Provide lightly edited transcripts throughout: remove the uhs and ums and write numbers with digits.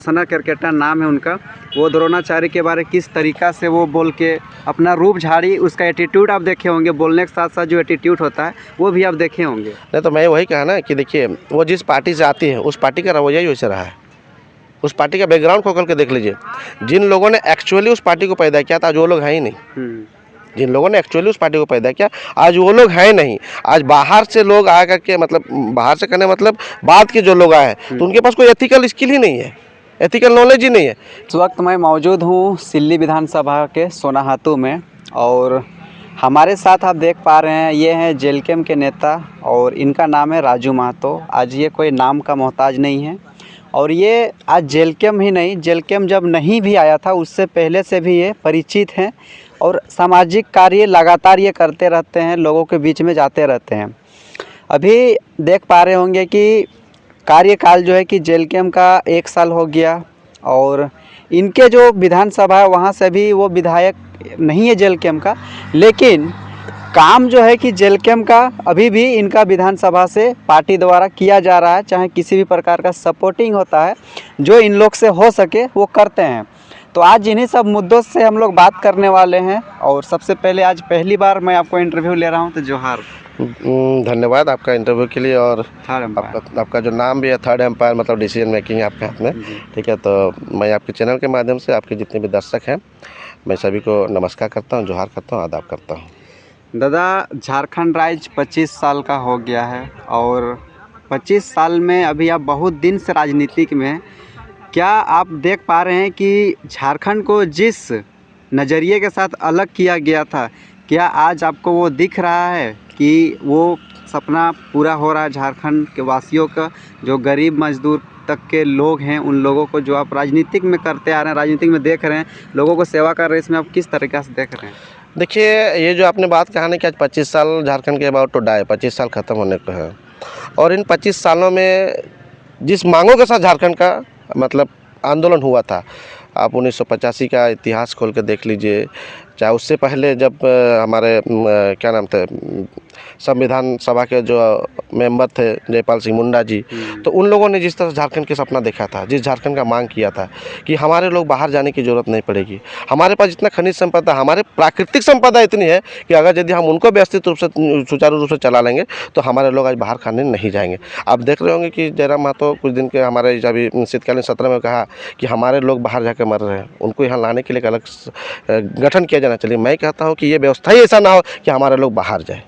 सना cricketer नाम है उनका, वो द्रोणाचार्य के बारे किस तरीक़ा से वो बोल के अपना रूप झाड़ी, उसका एटीट्यूड आप देखे होंगे, बोलने के साथ साथ जो एटीट्यूड होता है वो भी आप देखे होंगे। नहीं तो मैं वही कहा ना कि देखिए, वो जिस पार्टी से आती है उस पार्टी का रवैया ही वैसे रहा है। उस पार्टी का बैकग्राउंड खोल के देख लीजिए। जिन लोगों ने एक्चुअली उस पार्टी को पैदा किया था आज वो लोग हैं ही नहीं। जिन लोगों ने एक्चुअली उस पार्टी को पैदा किया आज वो लोग हैं नहीं। आज बाहर से लोग आ करके, मतलब बाहर से करने मतलब बाद के जो लोग आए हैं तो उनके पास कोई एथिकल स्किल ही नहीं है, एथिकल नॉलेज ही नहीं है। इस वक्त मैं मौजूद हूँ सिल्ली विधानसभा के सोनाहातू में, और हमारे साथ आप देख पा रहे हैं ये हैं जेलकेम के नेता और इनका नाम है राजू महतो। आज ये कोई नाम का मोहताज नहीं है, और ये आज जेलकेम ही नहीं, जेलकेम जब नहीं भी आया था उससे पहले से भी ये परिचित हैं और सामाजिक कार्य लगातार ये करते रहते हैं, लोगों के बीच में जाते रहते हैं। अभी देख पा रहे होंगे कि कार्यकाल जो है कि जेलकेम का 1 साल हो गया, और इनके जो विधानसभा है वहाँ से भी वो विधायक नहीं है जेलकेम का, लेकिन काम जो है कि जेलकेम का अभी भी इनका विधानसभा से पार्टी द्वारा किया जा रहा है। चाहे किसी भी प्रकार का सपोर्टिंग होता है जो इन लोग से हो सके वो करते हैं। तो आज इन्हीं सब मुद्दों से हम लोग बात करने वाले हैं, और सबसे पहले आज पहली बार मैं आपको इंटरव्यू ले रहा हूं, तो जोहार। धन्यवाद आपका इंटरव्यू के लिए। और थर्ड आपका जो नाम भी है थर्ड एम्पायर, मतलब डिसीजन मेकिंग आपके हाथ में, ठीक है। तो मैं आपके चैनल के माध्यम से आपके जितने भी दर्शक हैं मैं सभी को नमस्कार करता हूं, जोहार करता हूं, आदाब करता हूं। दादा, झारखंड राज्य 25 साल का हो गया है, और 25 साल में अभी आप बहुत दिन से राजनीतिक में हैं। क्या आप देख पा रहे हैं कि झारखंड को जिस नज़रिए के साथ अलग किया गया था, क्या आज आपको वो दिख रहा है कि वो सपना पूरा हो रहा है झारखंड के वासियों का, जो गरीब मजदूर तक के लोग हैं उन लोगों को, जो आप राजनीतिक में करते आ रहे हैं, राजनीतिक में देख रहे हैं, लोगों को सेवा कर रहे हैं, इसमें आप किस तरीक़े से देख रहे हैं? देखिए, ये जो आपने बात कहा ना कि आज 25 साल झारखंड के अबाउट टू डाई, 25 साल ख़त्म होने को है, और इन 25 सालों में जिस मांगों के साथ झारखंड का मतलब आंदोलन हुआ था, आप 1985 का इतिहास खोल के देख लीजिए, चाहे उससे पहले जब हमारे क्या नाम थे संविधान सभा के जो मेंबर थे जयपाल सिंह मुंडा जी, तो उन लोगों ने जिस तरह झारखंड के सपना देखा था, जिस झारखंड का मांग किया था कि हमारे लोग बाहर जाने की ज़रूरत नहीं पड़ेगी, हमारे पास इतना खनिज संपदा, हमारे प्राकृतिक संपदा इतनी है कि अगर यदि हम उनको व्यवस्थित रूप से सुचारू रूप से चला लेंगे तो हमारे लोग आज बाहर खाने नहीं जाएंगे। आप देख रहे होंगे कि जयराम महतो कुछ दिन के हमारे अभी शीतकालीन सत्र में कहा कि हमारे लोग बाहर जाकर मर रहे हैं, उनको यहाँ लाने के लिए एक अलग गठन किया जाना चाहिए। मैं कहता हूँ कि ये व्यवस्था ही ऐसा ना हो कि हमारे लोग बाहर जाए।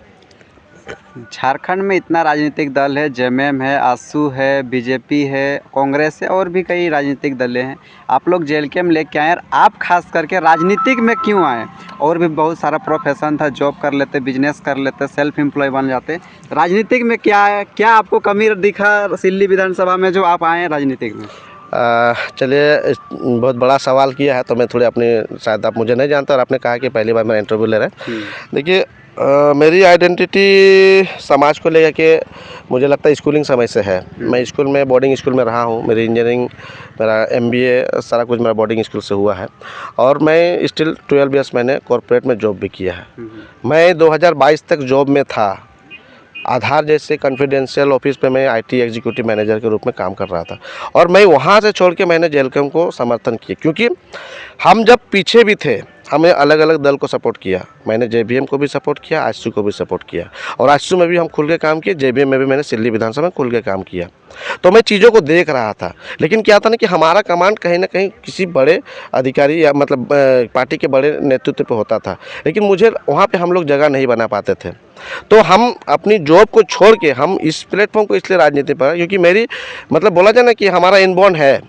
झारखंड में इतना राजनीतिक दल है, जेएमएम है, आसू है, बीजेपी है, कांग्रेस है, और भी कई राजनीतिक दलें हैं। आप लोग जेलकेम लेके आए, आप खास करके राजनीतिक में क्यों आए? और भी बहुत सारा प्रोफेशन था, जॉब कर लेते, बिजनेस कर लेते, सेल्फ एम्प्लॉय बन जाते। राजनीतिक में क्या है, क्या आपको कमी दिखा सिल्ली विधानसभा में जो आप आए हैं राजनीतिक में? चलिए, बहुत बड़ा सवाल किया है, तो मैं थोड़ी अपनी, शायद आप मुझे नहीं जानते और आपने कहा कि पहली बार मैं इंटरव्यू ले रहे हैं। देखिए, मेरी आइडेंटिटी समाज को लेकर के मुझे लगता है स्कूलिंग समय से है। मैं स्कूल में, बोर्डिंग स्कूल में रहा हूँ, मेरी इंजीनियरिंग, मेरा MBA सारा कुछ मेरा बोर्डिंग स्कूल से हुआ है, और मैं स्टिल 12 ईयर्स मैंने कॉर्पोरेट में जॉब भी किया है। मैं 2022 तक जॉब में था। आधार जैसे कॉन्फिडेंशियल ऑफिस पे मैं IT एग्जीक्यूटिव मैनेजर के रूप में काम कर रहा था, और मैं वहाँ से छोड़ के मैंने जेलकेम को समर्थन किया, क्योंकि हम जब पीछे भी थे हमने अलग अलग दल को सपोर्ट किया। मैंने JVM को भी सपोर्ट किया, आजसू को भी सपोर्ट किया, और आजसू में भी हम खुल के काम किए, JVM में भी मैंने सिल्ली विधानसभा में खुल के काम किया। तो मैं चीज़ों को देख रहा था, लेकिन क्या था ना कि हमारा कमांड कहीं ना कहीं किसी बड़े अधिकारी या मतलब पार्टी के बड़े नेतृत्व पे होता था, लेकिन मुझे वहाँ पे हम लोग जगह नहीं बना पाते थे। तो हम अपनी जॉब को छोड़ के हम इस प्लेटफॉर्म को इसलिए राजनीति पर, क्योंकि मेरी मतलब बोला जाए ना कि हमारा इनबॉर्न है।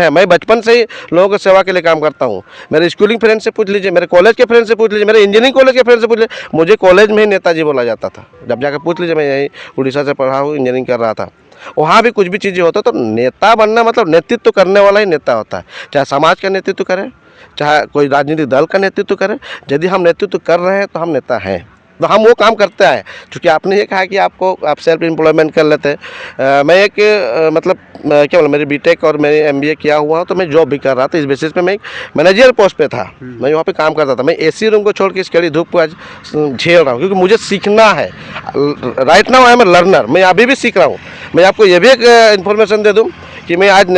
मैं बचपन से ही लोगों की सेवा के लिए काम करता हूँ। मेरे स्कूलिंग फ्रेंड से पूछ लीजिए, मेरे कॉलेज के फ्रेंड से पूछ लीजिए, मेरे इंजीनियरिंग कॉलेज के फ्रेंड से पूछ लीजिए, मुझे कॉलेज में ही नेताजी बोला जाता था। जब जाकर पूछ लीजिए, मैं यहीं उड़ीसा से पढ़ा हूँ, इंजीनियरिंग कर रहा था, वहाँ भी कुछ भी चीज़ें होता तो नेता बनना मतलब नेतृत्व करने वाला ही नेता होता है। चाहे समाज का नेतृत्व करे, चाहे कोई राजनीतिक दल का नेतृत्व करे, यदि हम नेतृत्व कर रहे हैं तो हम नेता हैं, तो हम वो काम करते हैं। क्योंकि आपने ये कहा कि आप सेल्फ एम्प्लॉयमेंट कर लेते हैं। मैं एक मतलब क्या बोला, मेरी BTech और मेरी MBA किया हुआ हूँ, तो मैं जॉब भी कर रहा था। इस बेसिस पे मैं एक मैनेजर पोस्ट पे था, मैं वहाँ पे काम करता था। मैं AC रूम को छोड़ के इस कड़ी धूप को आज झेल रहा हूँ, क्योंकि मुझे सीखना है। Right now I am a learner, मैं अभी भी सीख रहा हूँ। मैं आपको ये भी एक इन्फॉर्मेशन दे दूँ कि मैं आज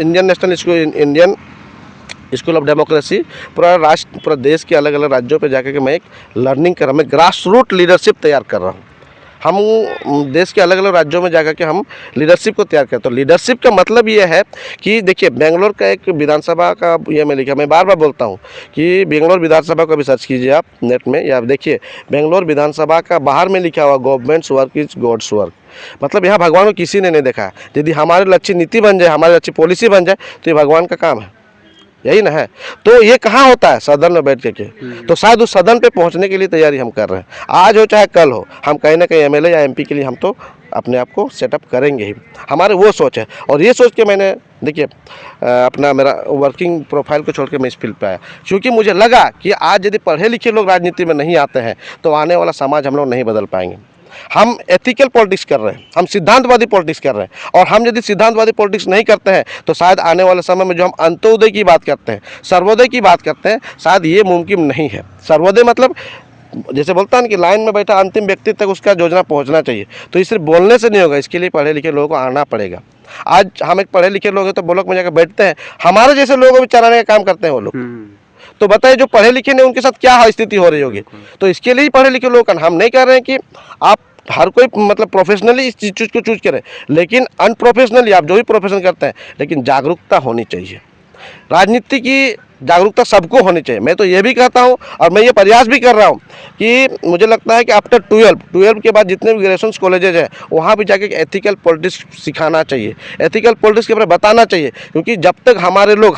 इंडियन स्कूल ऑफ डेमोक्रेसी पूरा देश के अलग अलग राज्यों पे जाकर के मैं एक लर्निंग कर रहा हूँ, मैं ग्रास रूट लीडरशिप तैयार कर रहा हूँ। हम देश के अलग अलग राज्यों में जाकर के हम लीडरशिप को तैयार करते हैं। तो लीडरशिप का मतलब ये है कि देखिए, बेंगलोर का एक विधानसभा का ये मैं लिखा, मैं बार बार बोलता हूँ कि बेंगलोर विधानसभा को भी सर्च कीजिए आप नेट में, या देखिए बेंगलोर विधानसभा का बाहर में लिखा हुआ government's work is God's work. मतलब यहाँ भगवान को किसी ने नहीं देखा। यदि हमारे अच्छी नीति बन जाए, हमारी अच्छी पॉलिसी बन जाए, तो ये भगवान का काम है, यही ना है। तो ये कहाँ होता है? सदन में बैठ के। तो शायद उस सदन पे पहुंचने के लिए तैयारी हम कर रहे हैं। आज हो चाहे कल हो, हम कहीं ना कहीं एमएलए या एमपी के लिए हम तो अपने आप को सेटअप करेंगे ही। हमारे वो सोच है, और ये सोच के मैंने देखिए अपना मेरा वर्किंग प्रोफाइल को छोड़ के मैं इस फील्ड पे आया, क्योंकि मुझे लगा कि आज यदि पढ़े लिखे लोग राजनीति में नहीं आते हैं तो आने वाला समाज हम लोग नहीं बदल पाएंगे। हम एथिकल पॉलिटिक्स कर रहे हैं, हम सिद्धांतवादी पॉलिटिक्स कर रहे हैं, और हम यदि सिद्धांतवादी पॉलिटिक्स नहीं करते हैं तो शायद आने वाले समय में जो हम अंत्योदय की बात करते हैं, सर्वोदय की बात करते हैं, शायद ये मुमकिन नहीं है। सर्वोदय मतलब जैसे बोलता है ना कि लाइन में बैठा अंतिम व्यक्ति तक उसका योजना पहुंचना चाहिए। तो इसे बोलने से नहीं होगा, इसके लिए पढ़े लिखे लोगों को आना पड़ेगा। आज हम एक पढ़े लिखे लोग हैं तो ब्लॉक में जाकर बैठते हैं, हमारे जैसे लोगों को चलाने का काम करते हैं वो लोग। तो बताइए जो पढ़े लिखे नहीं उनके साथ क्या स्थिति हो रही होगी। तो इसके लिए ही पढ़े लिखे लोग हम नहीं कह रहे हैं कि आप हर कोई मतलब प्रोफेशनली इस चीज़ को चूज करें, लेकिन अनप्रोफेशनली आप जो भी प्रोफेशन करते हैं, लेकिन जागरूकता होनी चाहिए। राजनीति की जागरूकता सबको होनी चाहिए। मैं तो ये भी कहता हूँ और मैं ये प्रयास भी कर रहा हूँ कि मुझे लगता है कि आफ्टर 12 के बाद जितने भी ग्रेजुएशन कॉलेजेज हैं वहाँ भी जाके एथिकल पॉलिटिक्स सिखाना चाहिए, एथिकल पॉलिटिक्स के बारे में बताना चाहिए। क्योंकि जब तक हमारे लोग,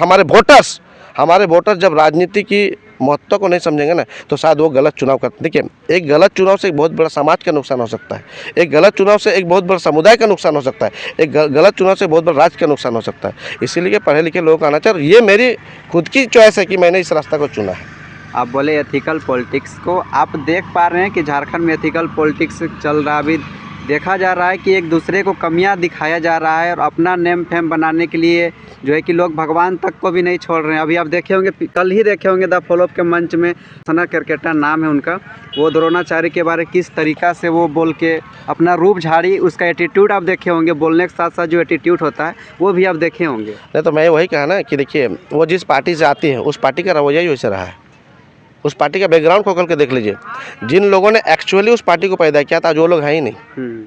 हमारे वोटर जब राजनीति की महत्व को नहीं समझेंगे ना, तो शायद वो गलत चुनाव करते। देखिए, एक गलत चुनाव से एक बहुत बड़ा समाज का नुकसान हो सकता है, एक गलत चुनाव से एक बहुत बड़ा समुदाय का नुकसान हो सकता है, एक गलत चुनाव से बहुत बड़ा राज्य का नुकसान हो सकता है। इसीलिए पढ़े लिखे लोगों का आना चाहिए। ये मेरी खुद की चॉइस है कि मैंने इस रास्ता को चुना है। आप बोले एथिकल पॉलिटिक्स को, आप देख पा रहे हैं कि झारखंड में एथिकल पॉलिटिक्स चल रहा है। अभी देखा जा रहा है कि एक दूसरे को कमियां दिखाया जा रहा है, और अपना नेम फेम बनाने के लिए जो है कि लोग भगवान तक को भी नहीं छोड़ रहे हैं। अभी आप देखे होंगे, कल ही देखे होंगे द फॉलोअप के मंच में, सना क्रिकेटर नाम है उनका, वो द्रोणाचार्य के बारे किस तरीक़ा से वो बोल के अपना रूप झाड़ी, उसका एटीट्यूड आप देखे होंगे, बोलने के साथ साथ जो एटीट्यूड होता है वो भी आप देखे होंगे। नहीं तो मैं वही कहा ना कि देखिए, वो जिस पार्टी से आती है उस पार्टी का रवैया ही वैसे रहा है। उस पार्टी का बैकग्राउंड खोल के देख लीजिए। जिन लोगों ने एक्चुअली उस पार्टी को पैदा किया था आज वो लोग हैं ही नहीं।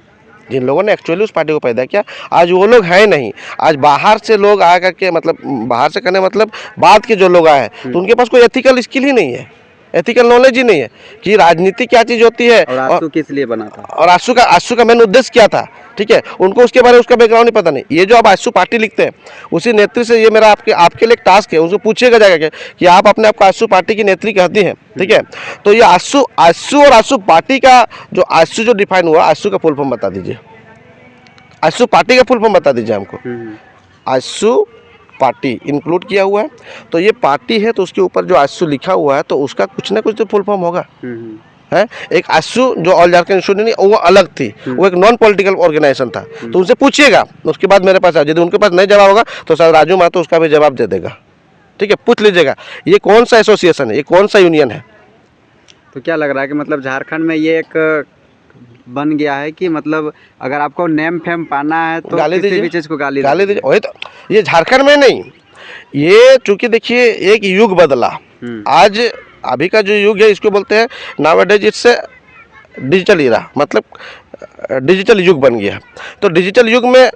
जिन लोगों ने एक्चुअली उस पार्टी को पैदा किया आज वो लोग हैं नहीं। आज बाहर से लोग आ करके, मतलब बाहर से करने मतलब बाद के जो लोग आए हैं, तो उनके पास कोई एथिकल स्किल ही नहीं है, एथिकल नॉलेज ही नहीं है कि राजनीति क्या चीज़ होती है, और आशु किस लिए बना था, और आशु का मेन उद्देश्य क्या था। ठीक है, उनको उसके बारे में उसका बैकग्राउंड नहीं पता नहीं। ये जो आप आशु पार्टी लिखते हैं, उसी नेत्री से ये मेरा आपके लिए एक टास्क है, उसको पूछिएगा जाएगा कि आप अपने आप को आशु पार्टी की नेत्री कहती हैं। ठीक है, तो ये आशु और आशु पार्टी का जो आशु जो डिफाइन हुआ, आशु का फुल फॉर्म बता दीजिए, आशु पार्टी का फुल फॉर्म बता दीजिए हमको। आशु पार्टी इंक्लूड किया हुआ है, तो ये पार्टी है, तो उसके ऊपर जो आशु लिखा हुआ है तो उसका कुछ ना कुछ तो फुल फॉर्म होगा। है एक आशु जो ऑल झारखंड इंस्टीट्यूट नहीं, वो अलग थी, वो एक नॉन पॉलिटिकल ऑर्गेनाइजेशन था। तो उनसे पूछिएगा, उसके बाद मेरे पास यदि उनके पास नहीं जवाब होगा तो शायद राजू महतो उसका भी जवाब दे देगा। ठीक है, पूछ लीजिएगा ये कौन सा एसोसिएशन है, ये कौन सा यूनियन है। तो क्या लग रहा है कि मतलब झारखंड में ये एक बन गया है कि मतलब अगर आपको नेम फेम पाना है तो किसी भी चीज़ को गाली दीजिए। वही तो, ये झारखंड में नहीं, ये चूंकि देखिए एक युग बदला। आज अभी का जो युग है इसको बोलते हैं नाउअडेज इट्स डिजिटल इरा, मतलब डिजिटल युग बन गया। तो डिजिटल युग में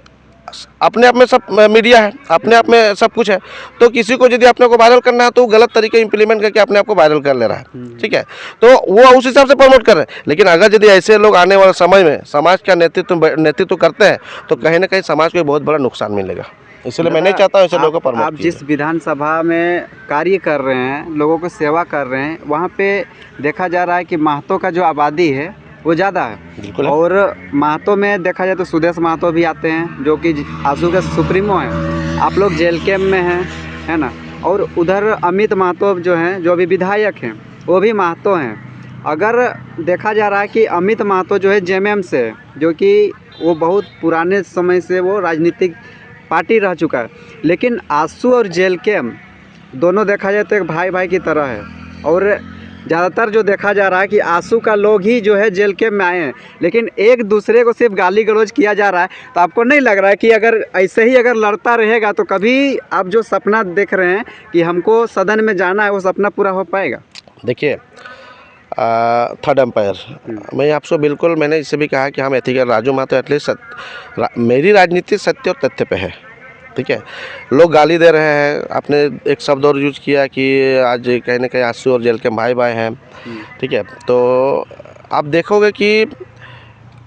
अपने आप में सब मीडिया है, अपने आप में सब कुछ है। तो किसी को यदि अपने को वायरल करना है तो वो गलत तरीके इम्प्लीमेंट करके अपने आप को वायरल कर ले रहा है। ठीक है, तो वो उस हिसाब से प्रमोट कर रहे हैं। लेकिन अगर यदि ऐसे लोग आने वाले समय में समाज का नेतृत्व करते हैं तो कहीं ना कहीं समाज को बहुत बड़ा नुकसान मिलेगा। इसलिए मैं नहीं चाहता हूँ ऐसे लोगों को प्रमोट। आप जिस विधानसभा में कार्य कर रहे हैं, लोगों को सेवा कर रहे हैं, वहाँ पे देखा जा रहा है कि महतो का जो आबादी है वो ज़्यादा है। और महतो में देखा जाए तो सुदेश महतो भी आते हैं जो कि आशु के सुप्रीमो हैं। आप लोग जेल कैम्प में हैं, है ना। और उधर अमित महतो जो हैं, जो अभी विधायक हैं, वो भी महतो हैं। अगर देखा जा रहा है कि अमित महतो जो है जेएमएम से, जो कि वो बहुत पुराने समय से वो राजनीतिक पार्टी रह चुका है, लेकिन आशु और जेल कैम्प दोनों देखा जाए तो एक भाई भाई की तरह है। और ज़्यादातर जो देखा जा रहा है कि आंसू का लोग ही जो है जेल कैंप में आए हैं, लेकिन एक दूसरे को सिर्फ गाली गलौज किया जा रहा है। तो आपको नहीं लग रहा है कि अगर ऐसे ही अगर लड़ता रहेगा तो कभी आप जो सपना देख रहे हैं कि हमको सदन में जाना है, वो सपना पूरा हो पाएगा? देखिए, थर्ड एम्पायर मैं आपसे बिल्कुल, मैंने इससे भी कहा कि हम एथिकल, राजू महतो एटलीस्ट मेरी राजनीति सत्य और तथ्य पे है, ठीक है। लोग गाली दे रहे हैं, आपने एक शब्द और यूज किया कि आज कहीं ना कहीं आंसू और जेल के भाई भाई हैं, ठीक है। तो आप देखोगे कि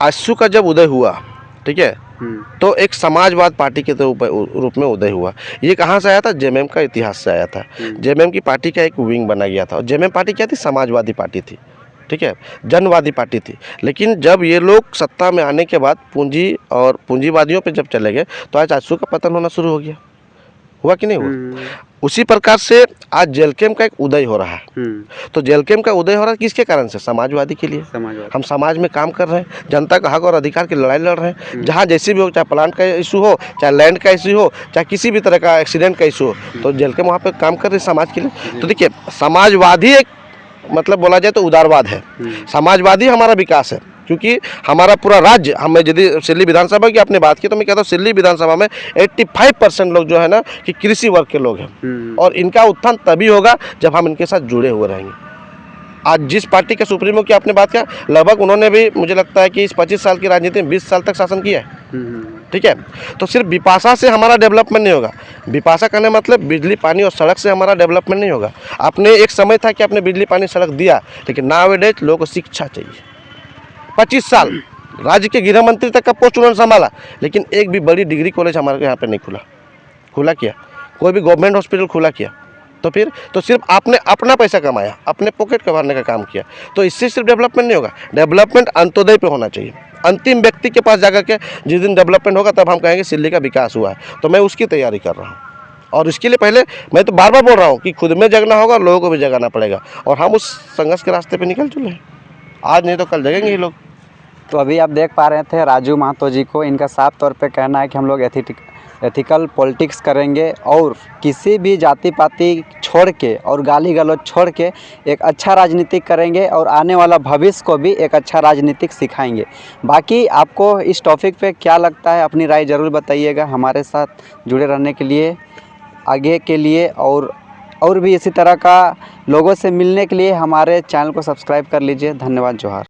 आंसू का जब उदय हुआ, ठीक है, तो एक समाजवाद पार्टी के रूप में उदय हुआ। ये कहाँ से आया था? जेएमएम का इतिहास से आया था। जेएमएम की पार्टी का एक विंग बना गया था, और जेएमएम पार्टी क्या थी? समाजवादी पार्टी थी, ठीक है, जनवादी पार्टी थी। लेकिन जब ये लोग सत्ता में आने के बाद पूंजी और पूंजीवादियों पे जब चले गए, तो आज आंसू का पतन होना शुरू हो गया। हुआ कि नहीं हुआ? उसी प्रकार से आज जेल कैंप का एक उदय हो रहा है। तो जेल कैंप का उदय हो रहा है किसके कारण से? समाजवादी के लिए। हम समाज में काम कर रहे हैं, जनता का हक और अधिकार की लड़ाई लड़ रहे हैं। जहाँ जैसी भी हो, चाहे प्लांट का इशू हो, चाहे लैंड का इशू हो, चाहे किसी भी तरह का एक्सीडेंट का इशू हो, तो जेल कैंप वहाँ पे काम कर रहे हैं समाज के लिए। तो देखिए, समाजवादी एक मतलब बोला जाए तो उदारवाद है। समाजवादी हमारा विकास है, क्योंकि हमारा पूरा राज्य, हमें यदि सिल्ली विधानसभा की आपने बात की, तो मैं कहता हूँ सिल्ली विधानसभा में 85% लोग जो है ना कि कृषि वर्ग के लोग हैं, और इनका उत्थान तभी होगा जब हम इनके साथ जुड़े हुए रहेंगे। आज जिस पार्टी के सुप्रीमो की आपने बात किया, लगभग उन्होंने भी, मुझे लगता है कि इस 25 साल की राजनीति में 20 साल तक शासन किया है, ठीक है। तो सिर्फ बिपाशा से हमारा डेवलपमेंट नहीं होगा। बिपाशा करने मतलब बिजली पानी और सड़क से हमारा डेवलपमेंट नहीं होगा। आपने एक समय था कि आपने बिजली पानी सड़क दिया, लेकिन नाउ-ए-डेज लोगों को शिक्षा चाहिए। 25 साल राज्य के गृह मंत्री तक का पोस्ट उन्होंने संभाला, लेकिन एक भी बड़ी डिग्री कॉलेज हमारे यहाँ पे नहीं खुला क्या? कोई भी गवर्नमेंट हॉस्पिटल खुला क्या? तो फिर तो सिर्फ आपने अपना पैसा कमाया, अपने पॉकेट को भरने का काम किया। तो इससे सिर्फ डेवलपमेंट नहीं होगा। डेवलपमेंट अंत्योदय पे होना चाहिए, अंतिम व्यक्ति के पास जाकर के जिस दिन डेवलपमेंट होगा तब हम कहेंगे सिल्ली का विकास हुआ है। तो मैं उसकी तैयारी कर रहा हूँ, और इसके लिए पहले मैं तो बार बार बोल रहा हूँ कि खुद में जगना होगा और लोगों को भी जगाना पड़ेगा, और हम उस संघर्ष के रास्ते पर निकल चुके हैं। आज नहीं तो कल जगेंगे ये लोग। तो अभी आप देख पा रहे थे राजू महतो जी को। इनका साफ तौर पे कहना है कि हम लोग एथिकल पॉलिटिक्स करेंगे, और किसी भी जाति पाति छोड़ के और गाली गलौज छोड़ के एक अच्छा राजनीतिक करेंगे, और आने वाला भविष्य को भी एक अच्छा राजनीतिक सिखाएंगे। बाकी आपको इस टॉपिक पे क्या लगता है, अपनी राय ज़रूर बताइएगा। हमारे साथ जुड़े रहने के लिए, आगे के लिए, और भी इसी तरह का लोगों से मिलने के लिए हमारे चैनल को सब्सक्राइब कर लीजिए। धन्यवाद, जोहार।